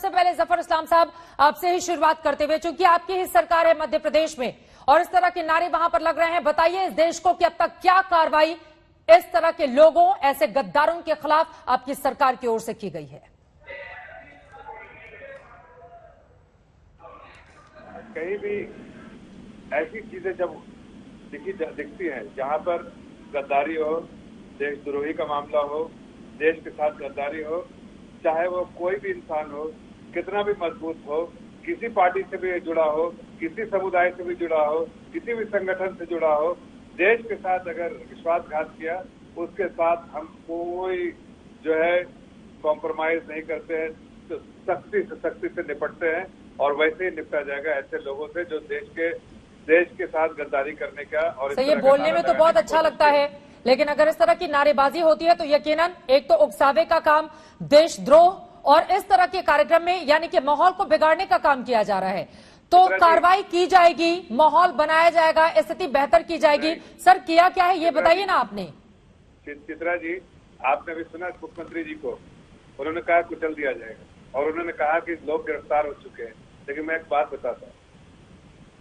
सबसे पहले जफर इस्लाम साहब आपसे ही शुरुआत करते हुए, चूंकि आपकी ही सरकार है मध्य प्रदेश में और इस तरह के नारे वहां पर लग रहे हैं, बताइए इस देश को कि अब तक क्या कार्रवाई इस तरह के लोगों, ऐसे गद्दारों के खिलाफ आपकी सरकार की ओर से की गई है? कहीं भी ऐसी चीजें जब दिखती हैं जहां पर गद्दारी हो, देशद्रोही का मामला हो, देश के साथ गद्दारी हो, चाहे वो कोई भी इंसान हो, कितना भी मजबूत हो, किसी पार्टी से भी जुड़ा हो, किसी समुदाय से भी जुड़ा हो, किसी भी संगठन से जुड़ा हो, देश के साथ अगर विश्वासघात किया, उसके साथ हम कोई जो है कॉम्प्रोमाइज नहीं करते हैं, तो सख्ती से निपटते हैं और वैसे ही निपटा जाएगा ऐसे लोगों से जो देश के साथ गद्दारी करने का। और ये बोलने में तो बहुत अच्छा लगता है, लेकिन अगर इस तरह की नारेबाजी होती है तो यकीनन एक तो उकसावे का काम, देशद्रोह और इस तरह के कार्यक्रम में यानी कि माहौल को बिगाड़ने का काम किया जा रहा है, तो कार्रवाई की जाएगी, माहौल बनाया जाएगा, स्थिति बेहतर की जाएगी। सर किया क्या है ये बताइए ना आपने। चित्रा जी, आपने भी सुना मुख्यमंत्री जी को, उन्होंने कहा कुचल दिया जाएगा और उन्होंने कहा कि लोग गिरफ्तार हो चुके हैं। लेकिन मैं एक बात बताता हूँ,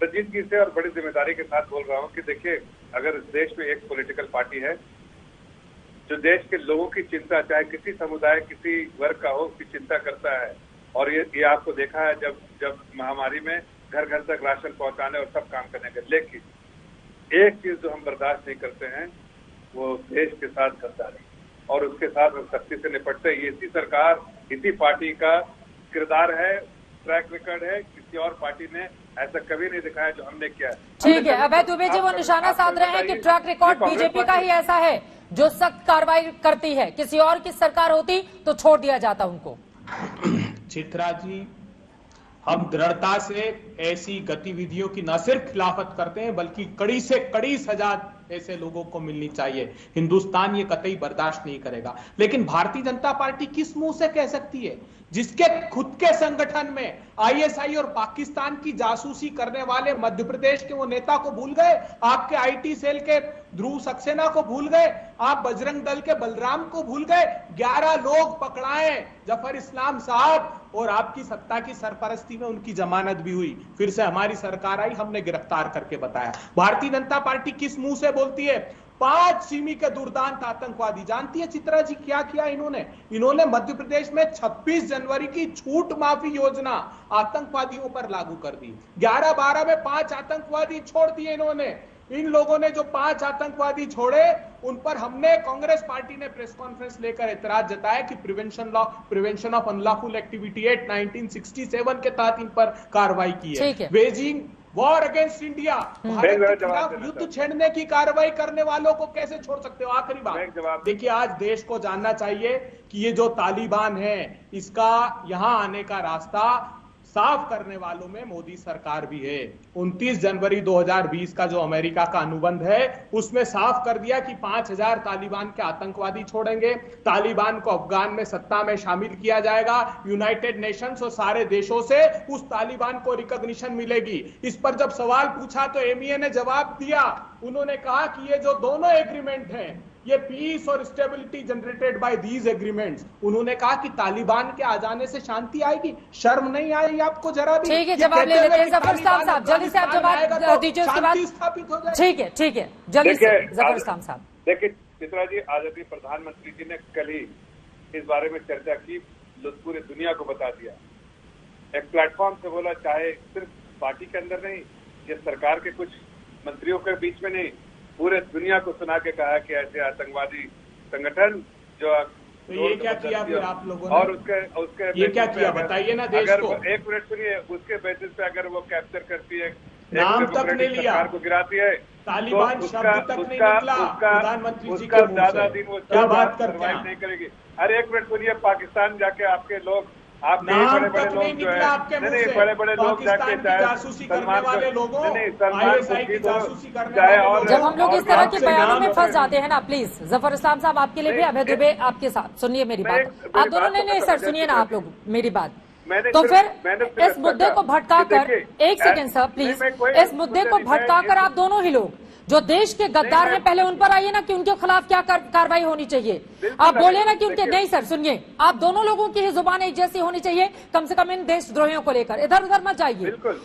संजीदगी से और बड़ी जिम्मेदारी के साथ बोल रहा हूँ कि देखिए, अगर इस देश में एक पॉलिटिकल पार्टी है जो देश के लोगों की चिंता, चाहे किसी समुदाय किसी वर्ग का हो, उसकी चिंता करता है, और ये आपको देखा है जब महामारी में घर घर तक राशन पहुंचाने और सब काम करने का। लेकिन एक चीज जो हम बर्दाश्त नहीं करते हैं वो देश के साथ गद्दारी, और उसके साथ हम सख्ती से निपटते हैं। ये इसी सरकार, इसी पार्टी का किरदार है, ट्रैक रिकॉर्ड है। किसी और पार्टी ने ऐसा कभी नहीं दिखाया जो हमने किया है। ठीक है, अभय दुबे जी वो निशाना साध रहे हैं कि ट्रैक रिकॉर्ड बीजेपी का ही ऐसा है जो सख्त कार्रवाई करती है, किसी और की सरकार होती तो छोड़ दिया जाता उनको। चित्रा जी, हम दृढ़ता से ऐसी गतिविधियों की न सिर्फ खिलाफत करते हैं बल्कि कड़ी से कड़ी सजा ऐसे लोगों को मिलनी चाहिए। हिंदुस्तान ये कतई बर्दाश्त नहीं करेगा। लेकिन भारतीय जनता पार्टी किस मुंह से कह सकती है, जिसके खुद के संगठन में आईएसआई और पाकिस्तान की जासूसी करने वाले मध्य प्रदेश के वो नेता को भूल गए, आपके आईटी सेल के ध्रुव सक्सेना को भूल गए, आप बजरंग दल के बलराम को भूल गए। 11 लोग पकड़ाए जफर इस्लाम साहब, और आपकी सत्ता की सरपरस्ती में उनकी जमानत भी हुई। फिर से हमारी सरकार आई, हमने गिरफ्तार करके बताया। भारतीय जनता पार्टी किस मुंह से बोलती है? 5 सिमी के दुर्दांत आतंकवादी, जानती है चित्रा जी क्या किया इन्होंने मध्य प्रदेश में 26 जनवरी की छूट माफी योजना आतंकवादियों पर लागू कर दी। 11-12 में 5 आतंकवादी छोड़ दिए इन्होंने। इन लोगों ने जो 5 आतंकवादी छोड़े, उन पर हमने, कांग्रेस पार्टी ने प्रेस कॉन्फ्रेंस लेकर एतराज जताया कि prevention of unlawful activity act 1967 के तहत इन पर कार्रवाई की है। Beijing war against India, Bharat के खिलाफ युद्ध छेड़ने की कार्रवाई करने वालों को कैसे छोड़ सकते हो? आखिरी बात देखिए, आज देश को जानना चाहिए कि ये जो तालिबान है, इसका यहां आने का रास्ता साफ करने वालों में मोदी सरकार भी है। 29 जनवरी 2020 का जो अमेरिका का अनुबंध है, उसमें साफ कर दिया कि 5000 तालिबान के आतंकवादी छोड़ेंगे, तालिबान को अफगान में सत्ता में शामिल किया जाएगा, यूनाइटेड नेशंस और सारे देशों से उस तालिबान को रिकॉग्निशन मिलेगी। इस पर जब सवाल पूछा तो एमईए ने जवाब दिया, उन्होंने कहा कि ये जो दोनों एग्रीमेंट हैं, ये पीस और stability generated by these agreements. उन्होंने कहा कि तालिबान के आ जाने से शांति आएगी। शर्म नहीं आई आपको जरा भी? ठीक है, जवाब ले लेते हैं जफर इस्लाम साहब, जल्दी से आप जवाब दीजिए, उसके बाद स्थापित हो जाए। ठीक है, जल्दी से जफर इस्लाम साहब। देखिए चित्रा जी, आज अभी प्रधानमंत्री जी ने कल ही इस बारे में चर्चा की, पूरी दुनिया को बता दिया, एक प्लेटफॉर्म से बोला, चाहे सिर्फ पार्टी के अंदर नहीं, ये सरकार के कुछ मंत्रियों के बीच में नहीं, पूरे दुनिया को सुना के कहा कि ऐसे आतंकवादी संगठन जो तो ये क्या किया फिर आप लोगों ने? और उसके ये क्या किया बताइए ना देश को। एक मिनट सुनिए, उसके बेसिस पे अगर वो कैप्चर करती है, नाम तक नहीं लिया, सरकार को गिराती है, तालिबान शब्द तक नहीं निकला प्रधानमंत्री जी के मुंह से, क्या बात करते हैं? नहीं करेगी। अरे एक मिनट सुनिए, पाकिस्तान जाके आपके लोग, आप नाम तक नहीं निकला आपके मुंह से, बड़े लोग जाके जासूसी करने वाले लोगों, आईएसआई की जासूसी करने वाले लोगों। जब हम लोग इस तरह के बयानों में फंस जाते हैं ना, प्लीज जफर इस्लाम साहब आपके लिए भी, अभय दुबे आपके साथ सुनिए मेरी बात। आप दोनों ने, नहीं सर सुनिए ना आप लोग मेरी बात। तो फिर इस मुद्दे को भटकाकर, एक सेकेंड सर प्लीज, इस मुद्दे को भटकाकर आप दोनों ही लोग जो देश के गद्दार हैं पहले उन पर आइए ना कि उनके खिलाफ क्या कार्रवाई होनी चाहिए। बिल्कुल आप बोले ना कि देखिए, उनके, नहीं सर सुनिए, आप दोनों लोगों की ही जुबान एक जैसी होनी चाहिए कम से कम इन देशद्रोहियों को लेकर, इधर उधर मत जाइए। बिल्कुल